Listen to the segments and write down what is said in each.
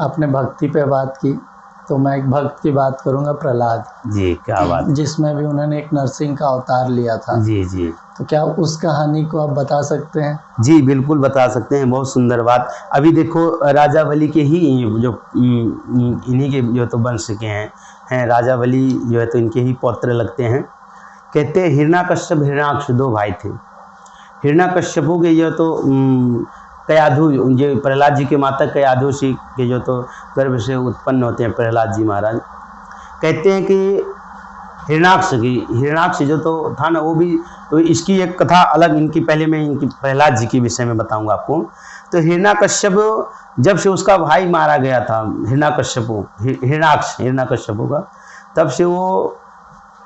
आपने भक्ति पे बात की, तो मैं एक भक्त की बात करूंगा, प्रहलाद जी। क्या बात, जिसमें भी उन्होंने एक नरसिंह का अवतार लिया था। जी जी। तो क्या उस कहानी को आप बता सकते हैं? जी बिल्कुल बता सकते हैं, बहुत सुंदर बात। अभी देखो राजा बलि के ही जो इन्हीं के जो तो वंश के हैं राजा बलि जो है तो इनके ही पौत्र लगते हैं। कहते हैं हिरण्याकश्यप हिरण्याक्ष दो भाई थे। हिरण्याकश्यपु के जो तो कयाधु, जो प्रहलाद जी के माता कयाधु जी के जो तो गर्भ से उत्पन्न होते हैं प्रहलाद जी महाराज। कहते हैं कि हिरण्याक्ष जो तो था ना, वो भी, तो इसकी एक कथा अलग, इनकी पहले मैं इनकी प्रहलाद जी के विषय में बताऊंगा आपको। तो हिरण्याकश्यप जब से उसका भाई मारा गया था हिरण्याकश्यपु का, तब से वो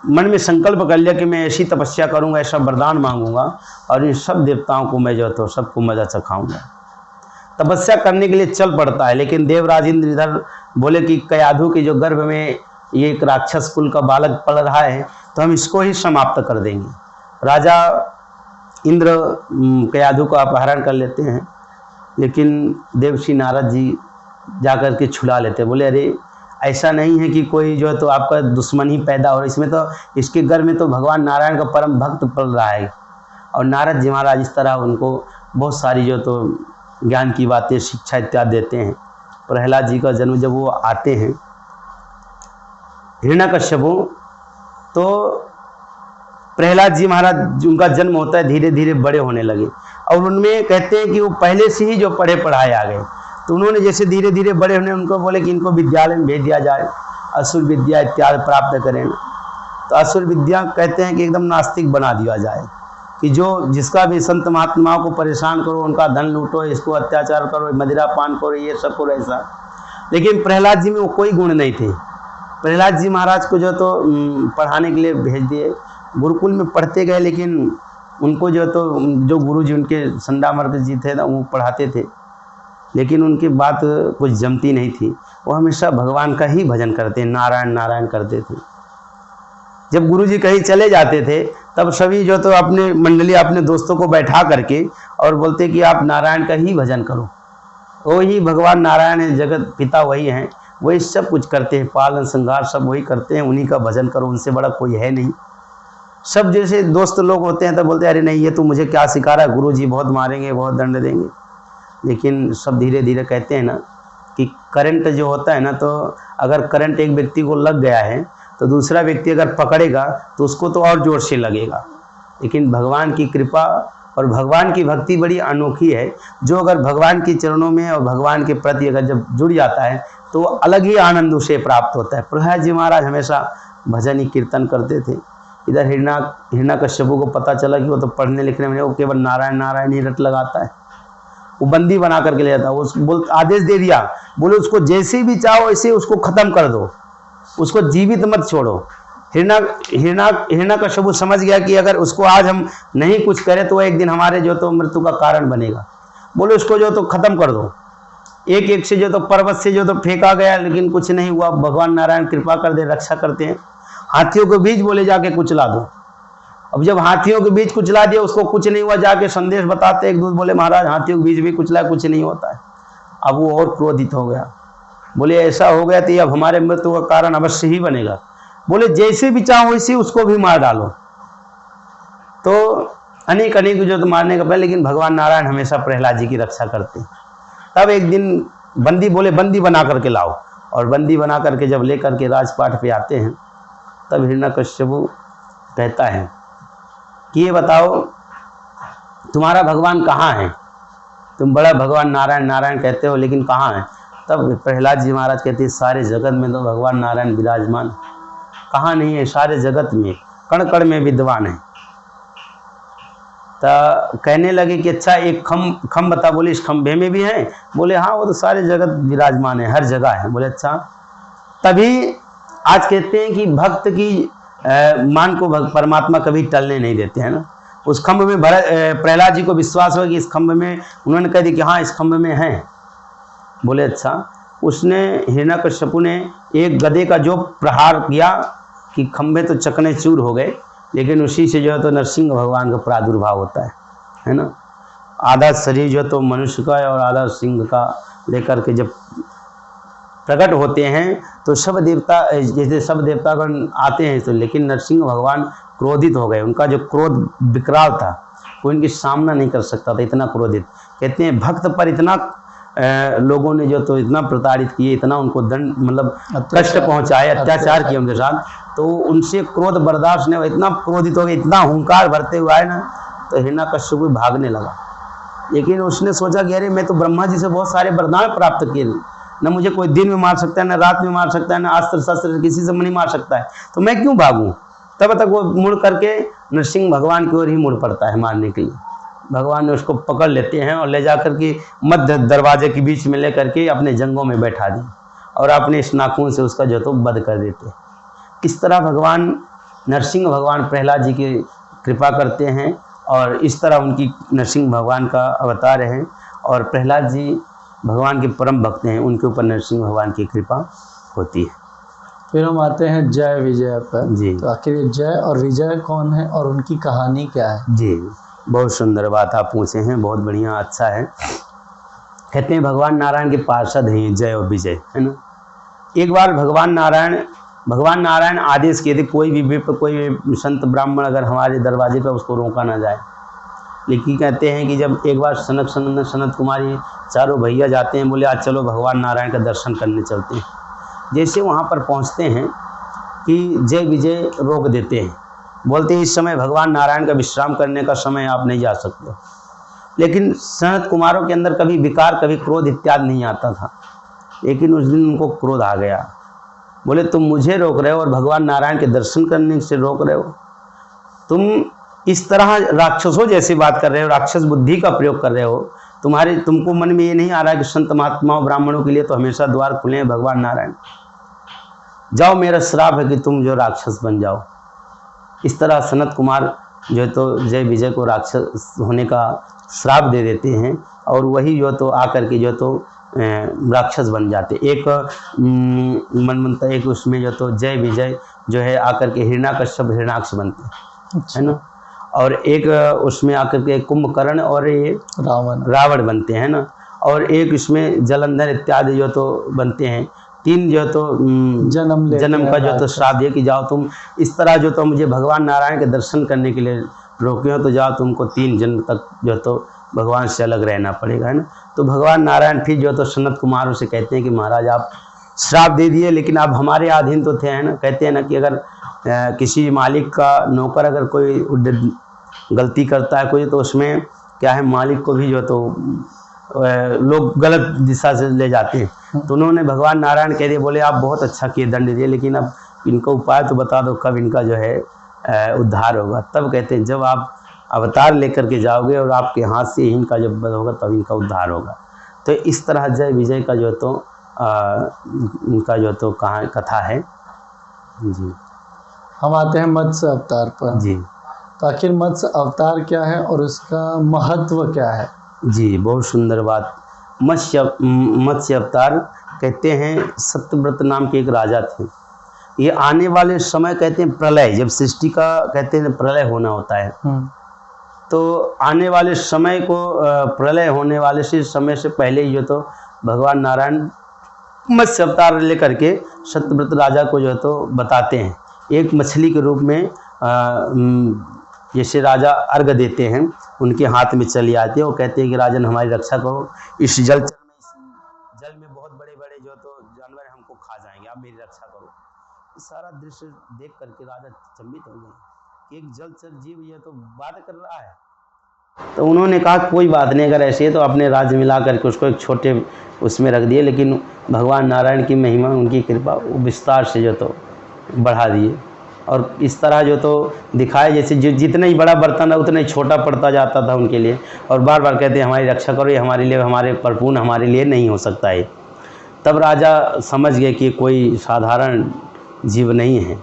मन में संकल्प कर लिया कि मैं ऐसी तपस्या करूंगा, ऐसा वरदान मांगूंगा और इन सब देवताओं को मैं जो तो सबको मजा चखाऊंगा। तपस्या करने के लिए चल पड़ता है, लेकिन देवराज इंद्र इधर बोले कि कयाधु के जो गर्भ में ये एक राक्षस कुल का बालक पल रहा है, तो हम इसको ही समाप्त कर देंगे। राजा इंद्र कयाधु का अपहरण कर लेते हैं, लेकिन देवश्री नारद जी जाकर के छुड़ा लेते हैं। बोले अरे ऐसा नहीं है कि कोई जो है तो आपका दुश्मन ही पैदा हो, इसमें तो इसके गर्भ में तो भगवान नारायण का परम भक्त पल रहा है। और नारद जी महाराज इस तरह उनको बहुत सारी जो तो ज्ञान की बातें, शिक्षा इत्यादि देते हैं। प्रहलाद जी का जन्म जब वो आते हैं हिरण्याकश्यपु, तो प्रहलाद जी महाराज उनका जन्म होता है, धीरे धीरे बड़े होने लगे और उनमें कहते हैं कि वो पहले से ही जो पढ़े पढ़ाए आ गए। तो उन्होंने जैसे धीरे धीरे बड़े होने, उनको बोले कि इनको विद्यालय में भेज दिया जाए, असुर विद्या इत्यादि प्राप्त करें। तो असुर विद्या कहते हैं कि एकदम नास्तिक बना दिया जाए, कि जो जिसका भी संत महात्माओं को परेशान करो, उनका धन लूटो, इसको अत्याचार करो, मदिरा पान करो, ये सब करो ऐसा। लेकिन प्रहलाद जी में वो कोई गुण नहीं थे। प्रहलाद जी महाराज को जो तो पढ़ाने के लिए भेज दिए, गुरुकुल में पढ़ते गए, लेकिन उनको जो गुरु जी उनके संडामर्क जी थे ना, वो पढ़ाते थे, लेकिन उनकी बात कुछ जमती नहीं थी। वो हमेशा भगवान का ही भजन करते, नारायण नारायण करते थे। जब गुरु जी कहीं चले जाते थे, तब सभी जो तो अपने मंडली, अपने दोस्तों को बैठा करके और बोलते कि आप नारायण का ही भजन करो, वही भगवान नारायण है, जगत पिता वही हैं, वही सब कुछ करते हैं, पालन श्रृंगार सब वही करते हैं, उन्हीं का भजन करो, उनसे बड़ा कोई है नहीं। सब जैसे दोस्त लोग होते हैं तो बोलते हैं अरे नहीं, ये तो मुझे क्या सिखा रहा है, गुरु जी बहुत मारेंगे, बहुत दंड देंगे। लेकिन सब धीरे धीरे कहते हैं ना कि करंट जो होता है ना, तो अगर करंट एक व्यक्ति को लग गया है तो दूसरा व्यक्ति अगर पकड़ेगा तो उसको तो और जोर से लगेगा। लेकिन भगवान की कृपा और भगवान की भक्ति बड़ी अनोखी है। जो अगर भगवान के चरणों में और भगवान के प्रति अगर जब जुड़ जाता है तो अलग ही आनंद उसे प्राप्त होता है। प्रहलाद जी महाराज हमेशा भजन ही कीर्तन करते थे। इधर हिरण्याकश्यपु को पता चला कि वो तो पढ़ने लिखने में वो केवल नारायण नारायण ही रट लगाता है, वो बंदी बना करके ले जाता है। वो आदेश दे दिया, बोले उसको जैसे भी चाहो वैसे उसको खत्म कर दो, उसको जीवित मत छोड़ो। हिरण्याकश्यपु समझ गया कि अगर उसको आज हम नहीं कुछ करें तो एक दिन हमारे जो तो मृत्यु का कारण बनेगा। बोले उसको जो तो खत्म कर दो। एक एक से जो तो पर्वत से जो तो फेंका गया, लेकिन कुछ नहीं हुआ। भगवान नारायण कृपा कर दे, रक्षा करते हैं। हाथियों के बीच बोले जाके कुचला दो। अब जब हाथियों के बीच कुचला दिया, उसको कुछ नहीं हुआ, जाके संदेश बताते एक दूसरे, बोले महाराज हाथियों के बीच भी कुचला, कुछ नहीं होता है। अब वो और क्रोधित हो गया, बोले ऐसा हो गया तो अब हमारे मृत्यु का कारण अवश्य ही बनेगा। बोले जैसे भी चाहो वैसे उसको भी मार डालो। तो अनेक अनेक जो तो मारने का पहले, लेकिन भगवान नारायण हमेशा प्रहलाद जी की रक्षा करते हैं। तब एक दिन बंदी बोले बंदी बना करके लाओ, और बंदी बना करके जब लेकर के राजपाट पे आते हैं, तब हिरण्याकश्यपु कहता है कि ये बताओ तुम्हारा भगवान कहाँ है? तुम बड़ा भगवान नारायण नारायण कहते हो, लेकिन कहाँ है? तब प्रहलाद जी महाराज कहते हैं सारे जगत में तो भगवान नारायण विराजमान, कहाँ नहीं है? सारे जगत में कण कण में विद्वान है। तो कहने लगे कि अच्छा एक खम्भ बता। बोले इस खम्भे में भी है? बोले हाँ, वो तो सारे जगत विराजमान है, हर जगह है। बोले अच्छा। तभी आज कहते हैं कि भक्त की मान को परमात्मा कभी टलने नहीं देते हैं ना। उस खम्भ में प्रहलाद जी को विश्वास हुआ कि इस खम्भ में, उन्होंने कह दिया कि हाँ इस खम्भ में है। बोले अच्छा। उसने हिरण्याकश्यपु ने एक गदे का जो प्रहार किया कि खम्भे तो चकने चूर हो गए, लेकिन उसी से जो है तो नरसिंह भगवान का प्रादुर्भाव होता है ना। आधा शरीर जो तो मनुष्य का है और आधा सिंह का लेकर के जब प्रकट होते हैं तो सब देवता, जैसे सब देवतागण आते हैं तो, लेकिन नरसिंह भगवान क्रोधित हो गए। उनका जो क्रोध विकराल था, वो इनकी सामना नहीं कर सकता था, इतना क्रोधित। कहते हैं भक्त पर इतना लोगों ने जो तो इतना प्रताड़ित किए, इतना उनको दंड मतलब कष्ट पहुंचाए, अत्याचार किए उनके साथ, तो उनसे क्रोध बर्दाश्त नहीं हुआ, इतना क्रोधित हो गए, इतना हुंकार भरते हुए आए ना, तो हिरण्यकश्यप भी भागने लगा। लेकिन उसने सोचा कि अरे मैं तो ब्रह्मा जी से बहुत सारे वरदान प्राप्त किए, न मुझे कोई दिन में मार सकता है, न रात में मार सकता है, न अस्त्र शस्त्र किसी से नहीं मार सकता है, तो मैं क्यों भागूं। तब तक वो मुड़ करके नरसिंह भगवान की ओर ही मुड़ पड़ता है मारने के लिए। भगवान ने उसको पकड़ लेते हैं और ले जाकर के मध्य दरवाजे के बीच में ले करके अपने जंगों में बैठा दी और अपने इस नाखून से उसका जो तो वध कर देते हैं। किस तरह भगवान नरसिंह भगवान प्रहलाद जी की कृपा करते हैं और इस तरह उनकी नरसिंह भगवान का अवतार है और प्रहलाद जी भगवान के परम भक्त हैं, उनके ऊपर नरसिंह भगवान की कृपा होती है। फिर हम आते हैं जय विजय पर जी। तो आखिर ये जय और विजय कौन है और उनकी कहानी क्या है? जी, बहुत सुंदर बात आप पूछे हैं, बहुत बढ़िया, अच्छा है। कहते हैं भगवान नारायण के पार्षद हैं जय और विजय, है ना। एक बार भगवान नारायण आदेश किए थे कोई भी विप्र, कोई भी संत ब्राह्मण अगर हमारे दरवाजे पर, उसको रोका ना जाए। लेकिन कहते हैं कि जब एक बार सनत कुमारी चारों भैया जाते हैं, बोले आज चलो भगवान नारायण का दर्शन करने चलते हैं। जैसे वहाँ पर पहुँचते हैं कि जय विजय रोक देते हैं, बोलते हैं इस समय भगवान नारायण का विश्राम करने का समय, आप नहीं जा सकते। लेकिन सनत कुमारों के अंदर कभी विकार, कभी क्रोध इत्यादि नहीं आता था, लेकिन उस दिन उनको क्रोध आ गया। बोले तुम मुझे रोक रहे हो और भगवान नारायण के दर्शन करने से रोक रहे हो, तुम इस तरह राक्षसों जैसी बात कर रहे हो, राक्षस बुद्धि का प्रयोग कर रहे हो। तुमको मन में ये नहीं आ रहा कि संत महात्माओं ब्राह्मणों के लिए तो हमेशा द्वार खुले हैं भगवान नारायण, जाओ मेरा श्राप है कि तुम जो राक्षस बन जाओ। इस तरह सनत कुमार जो तो जय विजय को राक्षस होने का श्राप दे देते हैं और वही जो तो आकर के जो तो राक्षस बन जाते। एक मनमंत्र, एक उसमें जो तो जय विजय जो है आकर के हिरण्यकश्यप हिरण्याक्ष बनते हैं, है ना। और एक उसमें आकर के कुंभकर्ण और ये रावण बनते हैं ना। और एक इसमें जलंधर इत्यादि जो तो बनते हैं। तीन जो तो जन्म का जो तो श्राप दिए कि जाओ तुम इस तरह जो तो मुझे भगवान नारायण के दर्शन करने के लिए रोके हो, तो जाओ तुमको 3 जन्म तक जो तो भगवान से अलग रहना पड़ेगा, है ना। तो भगवान नारायण फिर जो तो सनत कुमारों से कहते हैं कि महाराज आप श्राप दे दिए, लेकिन आप हमारे अधीन तो थे, है ना। कहते हैं ना कि अगर किसी मालिक का नौकर अगर कोई गलती करता है कोई, तो उसमें क्या है, मालिक को भी जो तो लोग गलत दिशा से ले जाते हैं। तो उन्होंने भगवान नारायण कह दिए, बोले आप बहुत अच्छा किए, दंड दिए, लेकिन अब इनका उपाय तो बता दो कब इनका जो है उद्धार होगा। तब कहते हैं जब आप अवतार लेकर के जाओगे और आपके हाथ से इनका जब वध होगा तब इनका उद्धार होगा। तो इस तरह जय विजय का जो तो उनका जो तो कथा है जी। हम आते हैं मत्स्य अवतार पर जी। तो आखिर मत्स्य अवतार क्या है और उसका महत्व क्या है? जी, बहुत सुंदर बात। मत्स्य अवतार कहते हैं सत्यव्रत नाम के एक राजा थे। ये आने वाले समय कहते हैं प्रलय, जब सृष्टि का कहते हैं प्रलय होना होता है, तो आने वाले समय को प्रलय होने वाले से समय से पहले ही जो तो भगवान नारायण मत्स्य अवतार लेकर के सत्यव्रत राजा को जो तो बताते हैं। एक मछली के रूप में जैसे राजा अर्घ देते हैं, उनके हाथ में चली आती है और कहते हैं कि राजन हमारी रक्षा करो, इस जल में बहुत बड़े बड़े जो तो जानवर हमको खा जाएंगे, आप मेरी रक्षा करो। सारा दृश्य देख करके राजा चंबित हो गए कि एक जलचर जीव ये तो बात कर रहा है। तो उन्होंने कहा कोई बात नहीं, अगर ऐसे है तो अपने राज्य मिला करके उसको एक छोटे उसमें रख दिए, लेकिन भगवान नारायण की महिमा, उनकी कृपा वो विस्तार से जो तो बढ़ा दिए। और इस तरह जो तो दिखाए जैसे जितना ही बड़ा बर्तन है उतना ही छोटा पड़ता जाता था उनके लिए, और बार बार कहते हैं हमारी रक्षा करो, ये हमारे लिए, हमारे परिपूर्ण हमारे लिए नहीं हो सकता है। तब राजा समझ गए कि कोई साधारण जीव नहीं है,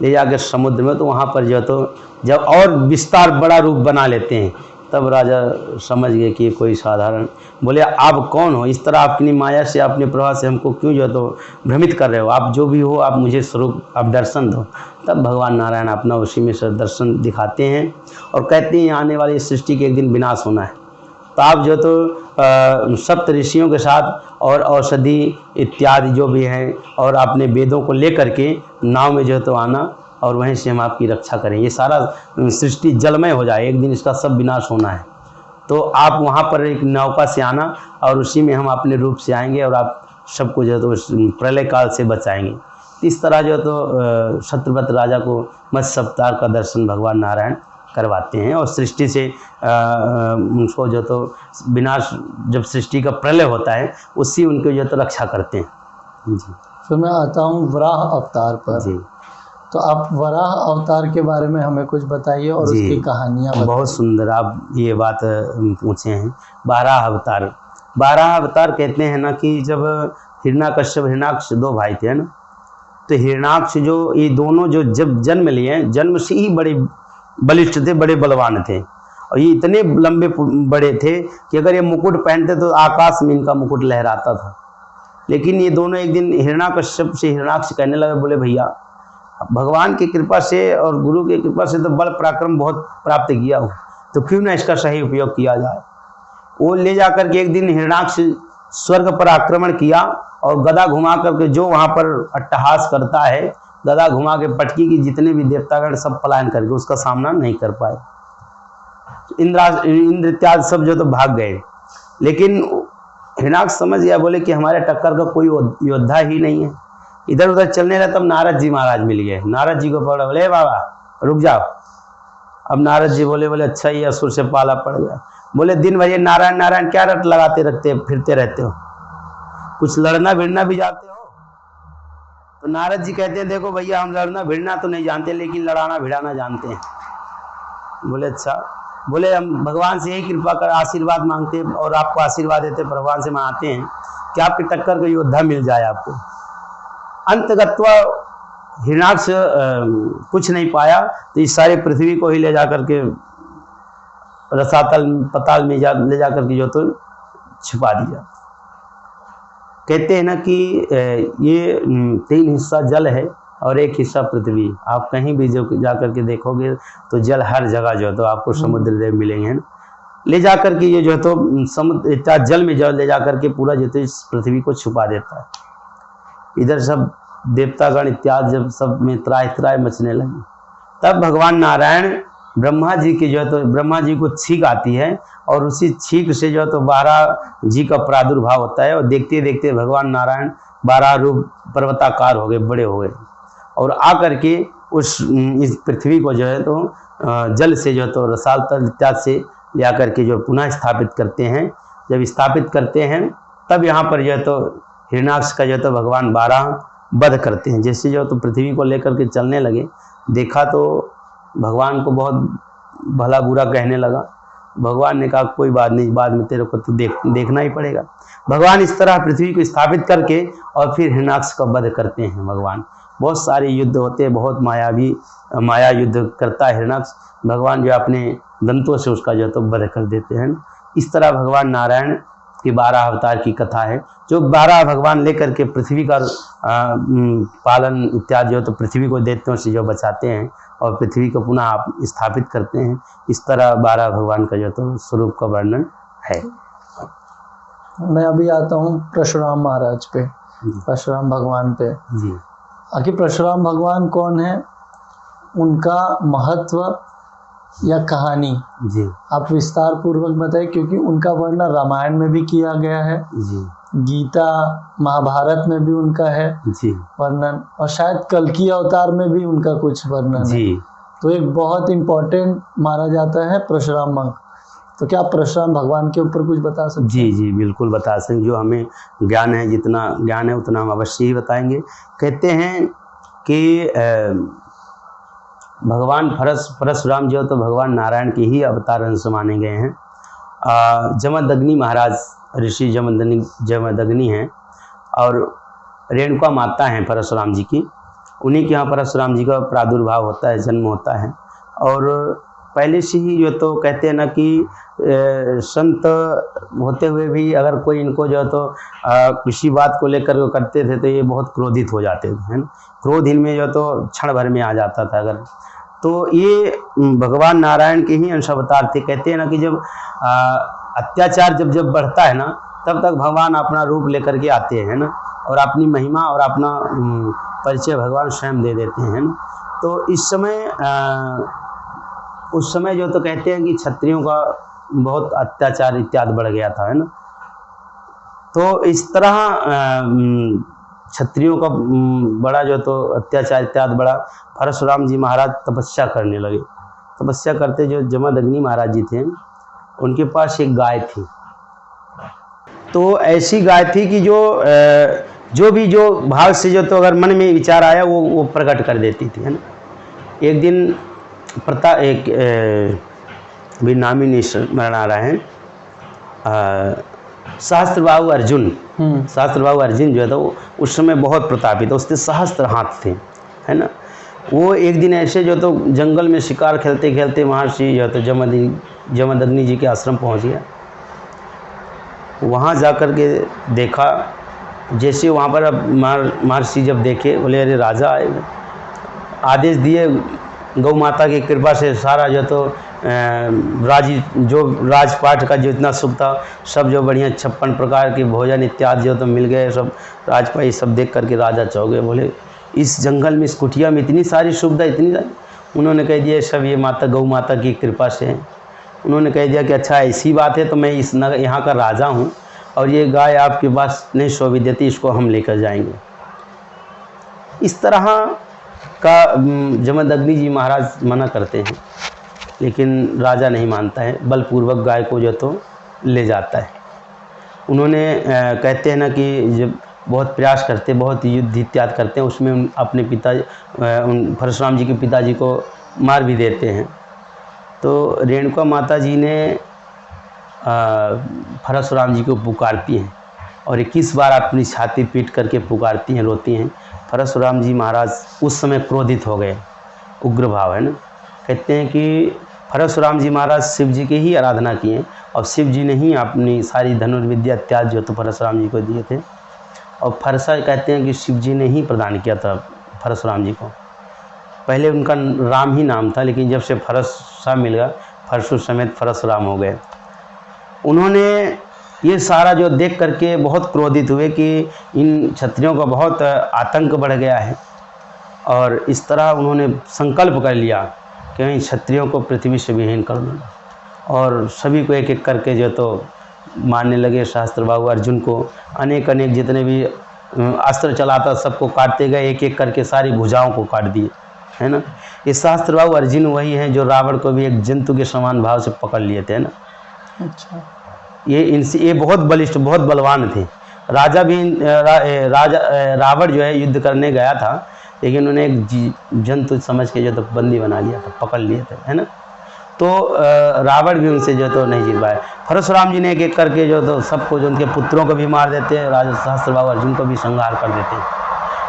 ले जाकर समुद्र में, तो वहाँ पर जो तो जब और विस्तार बड़ा रूप बना लेते हैं, तब राजा समझ गए कि ये कोई साधारण, बोले आप कौन हो, इस तरह अपनी माया से अपने प्रभाव से हमको क्यों जो तो भ्रमित कर रहे हो, आप जो भी हो आप मुझे स्वरूप आप दर्शन दो। तब भगवान नारायण अपना उसी में से दर्शन दिखाते हैं और कहते हैं आने वाली सृष्टि के एक दिन विनाश होना है, तो आप जो तो सप्त ऋषियों के साथ और औषधि इत्यादि जो भी हैं और अपने वेदों को लेकर के नाव में जो तो आना और वहीं से हम आपकी रक्षा करें। ये सारा सृष्टि जलमय हो जाए, एक दिन इसका सब विनाश होना है। तो आप वहाँ पर एक नौका से आना और उसी में हम अपने रूप से आएंगे और आप सबको जो तो प्रलय काल से बचाएंगे। इस तरह जो तो शत्रुपत राजा को मत्स्य अवतार का दर्शन भगवान नारायण करवाते हैं और सृष्टि से उनको जो तो विनाश, जब सृष्टि का प्रलय होता है उससे उनकी जो तो रक्षा करते हैं जी। फिर मैं आता हूँ वराह अवतार पर जी। तो आप वराह अवतार के बारे में हमें कुछ बताइए और जी, उसकी कहानियाँ बताइए। बहुत सुंदर आप ये बात पूछे हैं। 12 अवतार, 12 अवतार कहते हैं ना कि जब हिरण्याकश्यप हिरण्याक्ष 2 भाई थे ना, तो हिरण्याक्ष जो ये दोनों जो जब जन्म लिए, जन्म से ही बड़े बलिष्ठ थे, बड़े बलवान थे और ये इतने लंबे बड़े थे कि अगर ये मुकुट पहनते तो आकाश में इनका मुकुट लहराता था। लेकिन ये दोनों एक दिन हिरण्याकश्यप से हिरण्याक्ष कहने लगे, बोले भैया भगवान की कृपा से और गुरु की कृपा से तो बल पराक्रम बहुत प्राप्त किया हूँ, तो क्यों ना इसका सही उपयोग किया जाए। वो ले जाकर के एक दिन हिरण्याक्ष स्वर्ग पर आक्रमण किया और गदा घुमा करके जो वहाँ पर अट्टहास करता है, गदा घुमा के पटकी की जितने भी देवतागण सब पलायन करके उसका सामना नहीं कर पाए। इंद्र इत्यादि सब जो तो भाग गए। लेकिन हिरण्याक्ष समझ गया, बोले कि हमारे टक्कर का कोई योद्धा ही नहीं है। इधर उधर चलने लगा, तब नारद जी महाराज मिल गए। नारद जी को पकड़ा, बोले बाबा रुक जाओ। अब नारद जी बोले अच्छा ये असुर से पाला पड़ गया। बोले दिन भर ये नारायण नारायण क्या रट लगाते रखते फिरते रहते हो, कुछ लड़ना भिड़ना भी जाते हो? तो नारद जी कहते हैं देखो भैया हम लड़ना भिड़ना तो नहीं जानते, लेकिन लड़ाना भिड़ाना जानते हैं। बोले अच्छा। बोले हम भगवान से यही कृपा कर आशीर्वाद मांगते हैं और आपको आशीर्वाद देते, भगवान से मांगते हैं कि आपके टक्कर का योद्धा मिल जाए आपको। अंतगत्वा हिरण्याक्ष कुछ नहीं पाया, तो इस सारे पृथ्वी को ही ले जा करके रसातल पताल में ले जा करके जो तो छिपा दिया। कहते हैं ना कि ये 3 हिस्सा जल है और 1 हिस्सा पृथ्वी। आप कहीं भी जो जा करके देखोगे तो जल हर जगह जो है तो आपको समुद्र देव मिलेंगे ना। ले जा करके ये जो है तो समुद्र इत्यादि जल में जल ले जा करके पूरा जो तो इस पृथ्वी को छुपा देता है। इधर सब देवतागण इत्यादि जब सब में त्राय त्राय मचने लगी, तब भगवान नारायण ब्रह्मा जी की जो है तो ब्रह्मा जी को छींक आती है और उसी छींक से जो है तो 12 जी का प्रादुर्भाव होता है और देखते देखते भगवान नारायण 12 रूप पर्वताकार हो गए, बड़े हो गए और आकर के इस पृथ्वी को जो है तो जल से जो है तो रसाल तल इत्यादि से ले आकर के जो पुनः स्थापित करते हैं। जब स्थापित करते हैं तब यहाँ पर जो है तो हिरण्याक्ष का जो है तो भगवान 12 वध करते हैं। जैसे जो तो पृथ्वी को लेकर के चलने लगे, देखा तो भगवान को बहुत भला बुरा कहने लगा। भगवान ने कहा कोई बात नहीं, बाद में तेरे को तो देखना ही पड़ेगा। भगवान इस तरह पृथ्वी को स्थापित करके और फिर हिरण्याक्ष का वध करते हैं। भगवान बहुत सारे युद्ध होते हैं, बहुत माया युद्ध करता है हिरण्याक्ष। भगवान जो अपने दंतों से उसका जो तो वध कर देते हैं। इस तरह भगवान नारायण की 12 अवतार की कथा है, जो 12 भगवान लेकर के पृथ्वी का पालन इत्यादि जो तो पृथ्वी को दैत्यों से जो बचाते हैं और पृथ्वी को पुनः आप स्थापित करते हैं। इस तरह 12 भगवान का जो तो स्वरूप का वर्णन है। मैं अभी आता हूँ परशुराम महाराज पे, परशुराम भगवान पे जी। आखिर परशुराम भगवान कौन है, उनका महत्व या कहानी जी आप विस्तार पूर्वक बताइए, क्योंकि उनका वर्णन रामायण में भी किया गया है, जी, गीता महाभारत में भी उनका है जी, वर्णन, और शायद कल्कि अवतार में भी उनका कुछ वर्णन जी। है। तो एक बहुत इम्पोर्टेंट माना जाता है परशुराम मंत्र। तो क्या आप परशुराम भगवान के ऊपर कुछ बता सकते हैं? जी जी बिल्कुल बता सकते। जो हमें ज्ञान है, जितना ज्ञान है उतना हम अवश्य ही बताएंगे। कहते हैं कि भगवान परशुराम जो तो भगवान नारायण के ही अवतार अंश माने गए हैं। जमदग्नि महाराज ऋषि जमदग्नि हैं और रेणुका माता हैं परशुराम जी की। उन्हीं के यहाँ परशुराम जी का प्रादुर्भाव होता है, जन्म होता है। और पहले से ही जो तो कहते हैं ना कि संत होते हुए भी अगर कोई इनको जो तो किसी बात को लेकर करते थे तो ये बहुत क्रोधित हो जाते थे, है ना। क्रोध इनमें जो तो क्षण भर में आ जाता था। अगर तो ये भगवान नारायण के ही अंश अवतार थे। कहते हैं ना कि जब अत्याचार जब जब बढ़ता है ना, तब तक भगवान अपना रूप लेकर के आते हैं ना, और अपनी महिमा और अपना परिचय भगवान स्वयं दे देते हैं ना। तो इस समय उस समय जो तो कहते हैं कि क्षत्रियों का बहुत अत्याचार इत्यादि बढ़ गया था, है ना। तो इस तरह क्षत्रियों का बड़ा जो तो अत्याचार इत्यादि बड़ा। परशुराम जी महाराज तपस्या करने लगे। तपस्या करते जो जमदग्नि महाराज जी थे, उनके पास एक गाय थी। तो ऐसी गाय थी कि जो भाव से जो तो अगर मन में विचार आया वो प्रकट कर देती थी, है ना। एक दिन भी नामी नहीं स्मरण आ रहा है, सहस्त्रबाहु अर्जुन, सहस्त्रबाहु अर्जुन जो है तो उस समय बहुत प्रतापित था, उसके सहस्त्र हाथ थे, है ना। वो एक दिन ऐसे जो तो जंगल में शिकार खेलते खेलते महर्षि जो तो जमदग्नि जी के आश्रम पहुंच गया। वहाँ जाकर के देखा, जैसे वहाँ पर अब महर्षि जब देखे, बोले अरे राजा आए। आदेश दिए, गौ माता की कृपा से सारा जो तो राजपाट का जो इतना सुख था, सब जो बढ़िया 56 प्रकार के भोजन इत्यादि जो तो मिल गए, सब राजपाट सब देख करके राजा चौंक गए। बोले इस जंगल में, इस कुटिया में इतनी सारी सुविधा, इतनी सारी। उन्होंने कह दिया सब ये माता गौ माता की कृपा से है। उन्होंने कह दिया कि अच्छा ऐसी बात है, तो मैं इस नगर यहाँ का राजा हूँ और ये गाय आपके पास नहीं शोभित देती, इसको हम लेकर जाएंगे। इस तरह का जमदग्नि जी महाराज मना करते हैं, लेकिन राजा नहीं मानता है, बलपूर्वक गाय को जो तो ले जाता है। उन्होंने कहते हैं ना कि जब बहुत प्रयास करते, बहुत युद्ध इत्यादि करते हैं, उसमें अपने पिता परशुराम जी के पिताजी को मार भी देते हैं। तो रेणुका माता जी ने परशुराम जी को पुकारती हैं और 21 बार अपनी छाती पीट करके पुकारती हैं, रोती हैं। परशुराम जी महाराज उस समय क्रोधित हो गए, उग्र भाव, है ना। कहते हैं कि परशुराम जी महाराज शिव जी की ही आराधना किए और शिव जी ने ही अपनी सारी धनुर्विद्या इत्यादि जो तो परशुराम जी को दिए थे। और फरसा कहते हैं कि शिव जी ने ही प्रदान किया था परशुराम जी को। पहले उनका राम ही नाम था, लेकिन जब से फरसा मिल गया, फरसु समेत परशुराम हो गए। उन्होंने ये सारा जो देख करके बहुत क्रोधित हुए कि इन क्षत्रियों का बहुत आतंक बढ़ गया है, और इस तरह उन्होंने संकल्प कर लिया कि इन क्षत्रियों को पृथ्वी से विहीन कर दूँगा। और सभी को एक एक करके जो तो मारने लगे। सहस्त्रबाहु अर्जुन को अनेक जितने भी अस्त्र चलाता सबको काटते गए, एक एक करके सारी भुजाओं को काट दिए, है ना। ये सहस्त्रबाहु अर्जुन वही हैं जो रावण को भी एक जंतु के समान भाव से पकड़ लिए थे, है ना। अच्छा, ये बहुत बलिष्ठ, बहुत बलवान थे। राजा भी रावण जो है युद्ध करने गया था, लेकिन उन्हें एक जंतु समझ के जो तो बंदी बना लिया था, पकड़ लिए थे, है ना। तो रावण भी उनसे जो तो नहीं जीत पाए। परशुराम जी ने एक एक करके जो तो सबको, जो उनके पुत्रों को भी मार देते हैं, राजा सहस्त्रबाहु अर्जुन को भी संहार कर देते हैं।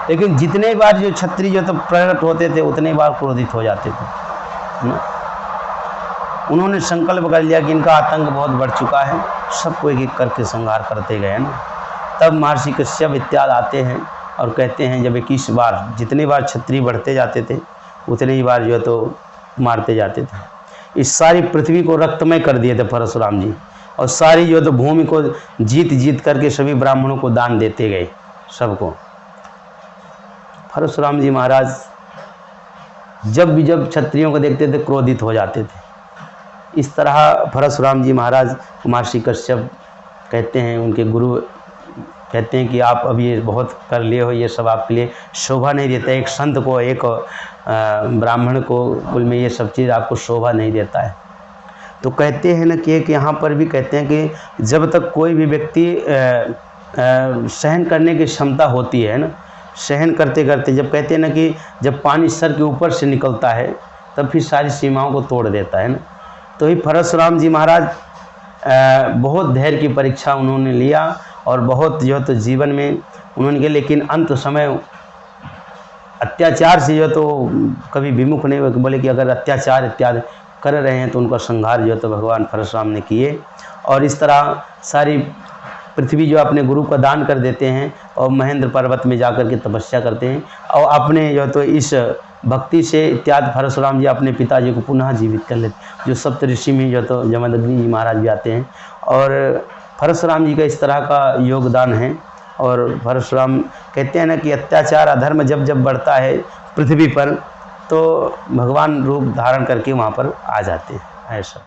लेकिन जितने बार जो क्षत्रिय जो तो प्रकट होते थे, उतने बार क्रोधित हो जाते थे, है ना। उन्होंने संकल्प कर लिया कि इनका आतंक बहुत बढ़ चुका है, सबको एक एक करके संहार करते गए, है ना। तब महर्षि कश्यप इत्यादि आते हैं और कहते हैं जब 21 बार, जितने बार क्षत्रिय बढ़ते जाते थे उतने ही बार जो तो मारते जाते थे। इस सारी पृथ्वी को रक्तमय कर दिए थे परशुराम जी, और सारी जो तो भूमि को जीत जीत करके सभी ब्राह्मणों को दान देते गए, सबको। परशुराम जी महाराज जब क्षत्रियों को देखते थे क्रोधित हो जाते थे। इस तरह परशुराम जी महाराज महर्षि कश्यप कहते हैं, उनके गुरु कहते हैं कि आप अब ये बहुत कर लिए हो, ये सब आपके लिए शोभा नहीं देता है। एक संत को, एक ब्राह्मण को कुल में ये सब चीज़ आपको शोभा नहीं देता है। तो कहते हैं ना कि यहाँ पर भी कहते हैं कि जब तक कोई भी व्यक्ति सहन करने की क्षमता होती है ना, सहन करते करते, जब कहते हैं ना कि जब पानी सर के ऊपर से निकलता है तब फिर सारी सीमाओं को तोड़ देता है ना। तो ही परशुराम जी महाराज बहुत धैर्य की परीक्षा उन्होंने लिया और बहुत जो तो जीवन में उन्होंने किया, लेकिन अंत समय अत्याचार से जो तो कभी विमुख नहीं हुए। बोले कि अगर अत्याचार इत्यादि कर रहे हैं तो उनका संहार जो तो भगवान परशुराम ने किए। और इस तरह सारी पृथ्वी जो अपने गुरु को दान कर देते हैं और महेंद्र पर्वत में जाकर के तपस्या करते हैं और अपने जो तो इस भक्ति से इत्यादि परशुराम जी अपने पिताजी को पुनः जीवित कर लेते। जो सप्त ऋषि में जो तो जमदग्नि जी महाराज भी आते हैं और परशुराम जी का इस तरह का योगदान है। और परशुराम कहते हैं ना कि अत्याचार अधर्म जब जब बढ़ता है पृथ्वी पर तो भगवान रूप धारण करके वहाँ पर आ जाते हैं ऐसा।